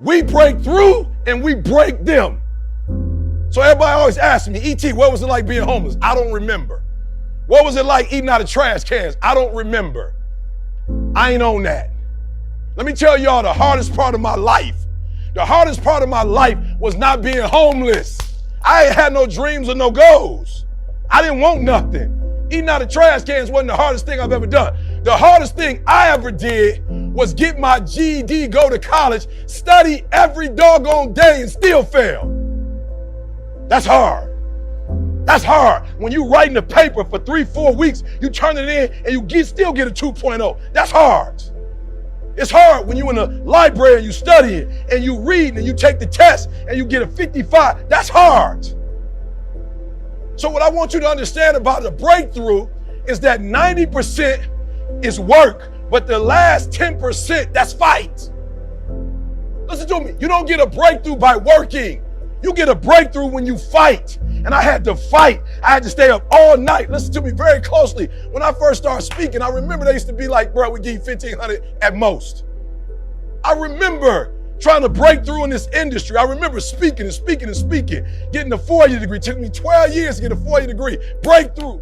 We break through and we break them. So everybody always asks me, E.T., what was it like being homeless? I don't remember. What was it like eating out of trash cans? I don't remember. I ain't on that. Let me tell y'all the hardest part of my life. The hardest part of my life was not being homeless. I ain't had no dreams or no goals. I didn't want nothing. Eating out of trash cans wasn't the hardest thing I've ever done. The hardest thing I ever did was get my GED, go to college, study every doggone day and still fail. That's hard. That's hard. When you writing a paper for 3-4 weeks, you turn it in and you still get a 2.0. That's hard. It's hard when you in the library and you studying and you read and you take the test and you get a 55. That's hard. So what I want you to understand about the breakthrough is that 90% is work, but the last 10%, that's fight. Listen to me. You don't get a breakthrough by working. You get a breakthrough when you fight. And I had to fight. I had to stay up all night. Listen to me very closely. When I first started speaking, I remember they used to be like, bro, we give you 1,500 at most. I remember trying to break through in this industry. I remember speaking and speaking and speaking, getting a 4-year degree. It took me 12 years to get a 4-year degree. Breakthrough.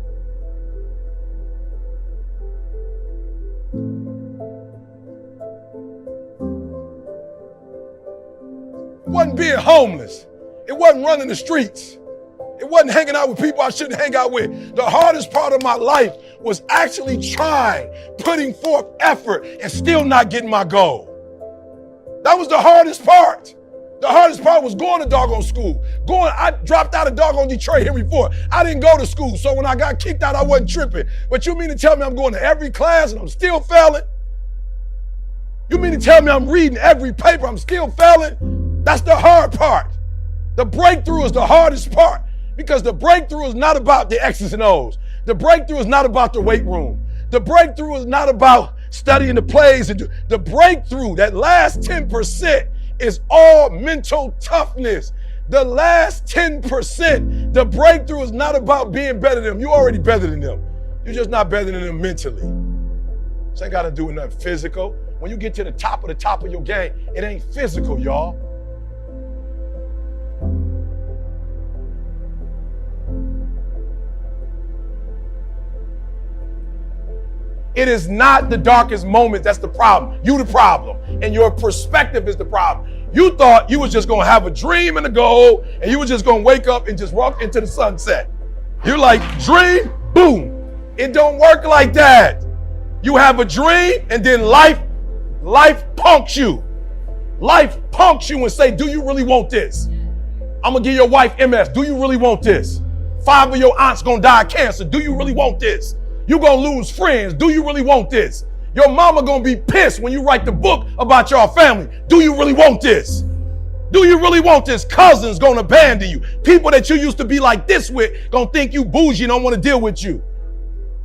It wasn't being homeless. It wasn't running the streets. It wasn't hanging out with people I shouldn't hang out with. The hardest part of my life was actually trying, putting forth effort and still not getting my goal. That was the hardest part. The hardest part was going to doggone school. I dropped out of doggone Detroit, Henry Ford. I didn't go to school, so when I got kicked out, I wasn't tripping. But you mean to tell me I'm going to every class and I'm still failing? You mean to tell me I'm reading every paper, I'm still failing? That's the hard part. The breakthrough is the hardest part because the breakthrough is not about the X's and O's. The breakthrough is not about the weight room. The breakthrough is not about studying the plays. The breakthrough, that last 10%, is all mental toughness. The last 10%, the breakthrough is not about being better than them. You're already better than them. You're just not better than them mentally. This ain't got to do with nothing physical. When you get to the top of your game, it ain't physical, y'all. It is not the darkest moment that's the problem. You the problem. And your perspective is the problem. You thought you was just going to have a dream and a goal, and you was just going to wake up and just walk into the sunset. You're like, dream, boom. It don't work like that. You have a dream, and then life punks you. Life punks you and say, do you really want this? I'm going to give your wife MS. Do you really want this? 5 of your aunts going to die of cancer. Do you really want this? You're going to lose friends. Do you really want this? Your mama going to be pissed when you write the book about your family. Do you really want this? Do you really want this? Cousins going to abandon you. People that you used to be like this with going to think you bougie and don't want to deal with you.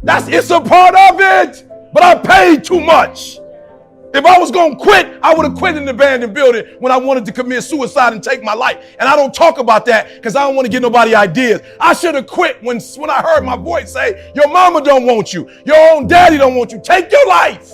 It's a part of it, but I paid too much. If I was going to quit, I would have quit in the abandoned building when I wanted to commit suicide and take my life. And I don't talk about that because I don't want to give nobody ideas. I should have quit when I heard my voice say, your mama don't want you. Your own daddy don't want you. Take your life.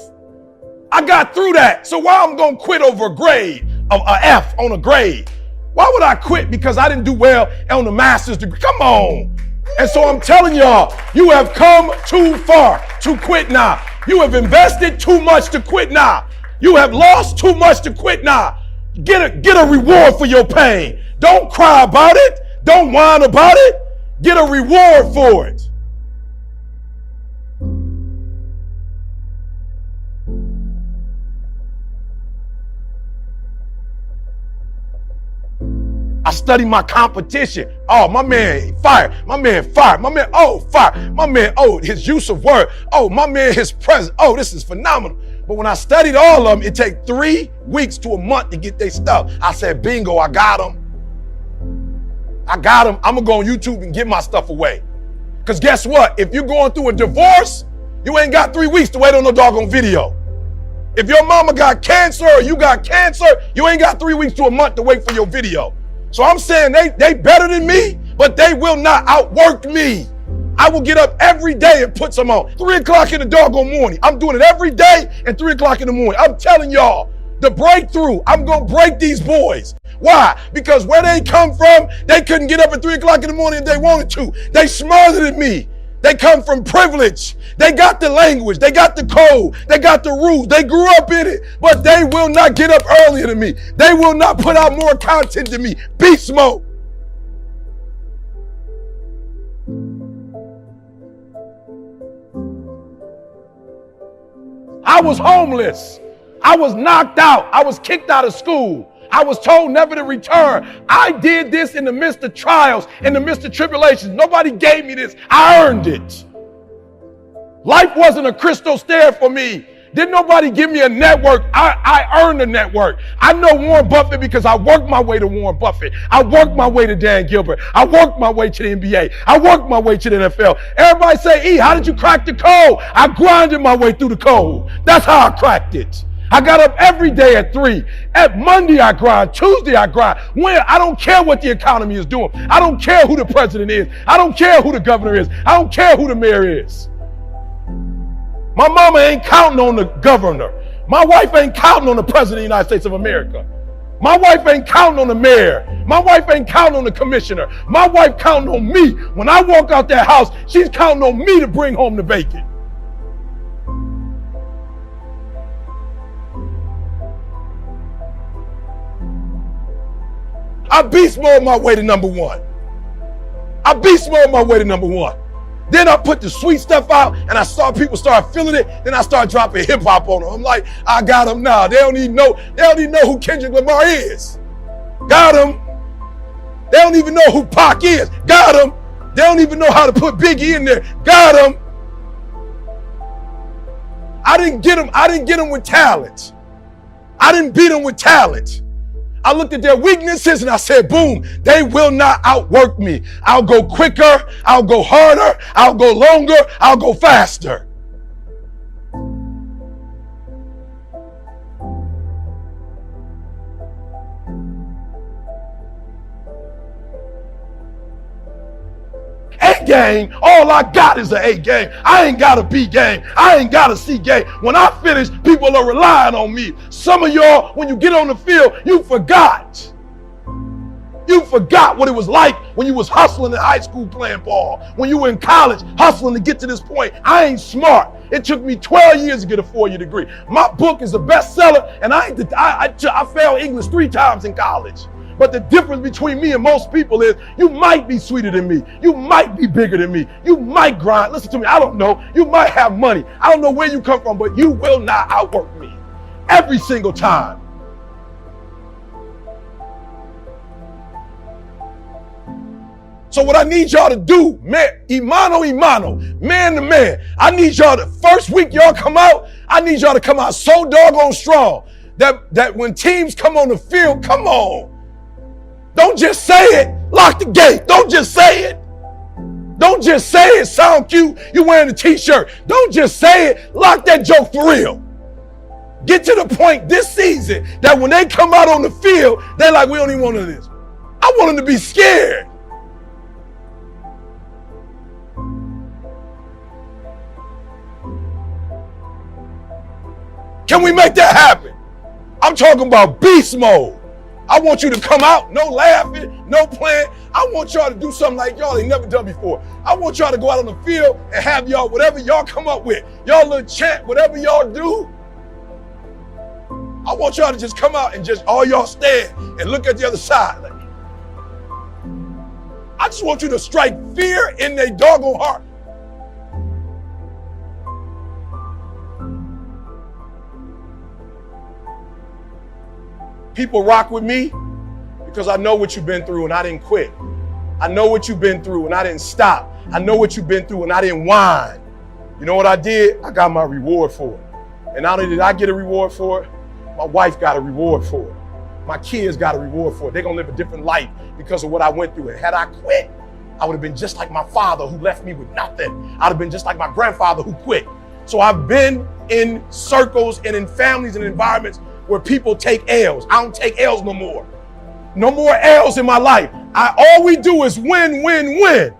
I got through that. So why I'm going to quit over a grade, an F on a grade? Why would I quit because I didn't do well on the master's degree? Come on. And so I'm telling y'all, you have come too far to quit now. You have invested too much to quit now. You have lost too much to quit now. Get a reward for your pain. Don't cry about it. Don't whine about it. Get a reward for it. I study my competition. Oh, my man fired. My man fired. My man, fired. My man, his use of word. Oh, my man, his presence. Oh, this is phenomenal. But when I studied all of them, it take 3 weeks to a month to get their stuff. I said, bingo, I got them. I'm going to go on YouTube and give my stuff away. Because guess what? If you're going through a divorce, you ain't got 3 weeks to wait on no doggone video. If your mama got cancer or you got cancer, you ain't got 3 weeks to a month to wait for your video. So I'm saying they better than me, but they will not outwork me. I will get up every day and put some on. 3 o'clock in the doggone morning. I'm doing it every day and 3 o'clock in the morning. I'm telling y'all, The breakthrough, I'm going to break these boys. Why? Because where they come from, they couldn't get up at 3 o'clock in the morning if they wanted to. They smarter than me. They come from privilege. They got the language. They got the code. They got the rules. They grew up in it, but they will not get up earlier than me. They will not put out more content than me. Beast mode. I was homeless. I was knocked out. I was kicked out of school. I was told never to return. I did this in the midst of trials, in the midst of tribulations. Nobody gave me this. I earned it. Life wasn't a crystal stair for me. Didn't nobody give me a network. I earned a network. I know Warren Buffett because I worked my way to Warren Buffett. I worked my way to Dan Gilbert. I worked my way to the NBA. I worked my way to the NFL. Everybody say, E, how did you crack the code? I grinded my way through the code. That's how I cracked it. I got up every day at 3. At Monday I grind. Tuesday I grind. When I don't care what the economy is doing. I don't care who the president is. I don't care who the governor is. I don't care who the mayor is. My mama ain't counting on the governor. My wife ain't counting on the president of the United States of America. My wife ain't counting on the mayor. My wife ain't counting on the commissioner. My wife counting on me. When I walk out that house, she's counting on me to bring home the bacon. I beast mode my way to number 1. I beast mode my way to number 1. Then I put the sweet stuff out and I saw people start feeling it. Then I started dropping hip hop on them. I'm like, I got them now. They don't even know who Kendrick Lamar is. Got them. They don't even know who Pac is. Got them. They don't even know how to put Biggie in there. Got them. I didn't get them with talent. I didn't beat them with talent. I looked at their weaknesses and I said, boom, they will not outwork me. I'll go quicker, I'll go harder, I'll go longer, I'll go faster. A game, all I got is an A game. I ain't got a B game. I ain't got a C game. When I finish, people are relying on me. Some of y'all, when you get on the field, you forgot. You forgot what it was like when you was hustling in high school playing ball. When you were in college hustling to get to this point. I ain't smart. It took me 12 years to get a 4-year degree. My book is a bestseller, and I failed English 3 times in college. But the difference between me and most people is you might be sweeter than me. You might be bigger than me. You might grind. Listen to me. I don't know. You might have money. I don't know where you come from, but you will not outwork me every single time. So what I need y'all to do, man, man to man, I need y'all to, first week y'all come out, I need y'all to come out so doggone strong that when teams come on the field, come on. Don't just say it, lock the gate. Don't just say it. Don't just say it, sound cute, you wearing a t-shirt. Don't just say it, lock that joke for real. Get to the point this season that when they come out on the field, they're like, we don't even want none of this. I want them to be scared. Can we make that happen? I'm talking about beast mode. I want you to come out, no laughing, no playing. I want y'all to do something like y'all ain't never done before. I want y'all to go out on the field and have y'all, whatever y'all come up with, y'all little chant, whatever y'all do. I want y'all to just come out and just all y'all stand and look at the other side. Like, I just want you to strike fear in their doggone heart. People rock with me because I know what you've been through and I didn't quit. I know what you've been through and I didn't stop. I know what you've been through and I didn't whine. You know what I did? I got my reward for it. And not only did I get a reward for it, my wife got a reward for it. My kids got a reward for it. They're gonna live a different life because of what I went through. And had I quit, I would have been just like my father who left me with nothing. I'd have been just like my grandfather who quit. So I've been in circles and in families and environments where people take L's. I don't take L's no more. No more L's in my life. All we do is win, win, win.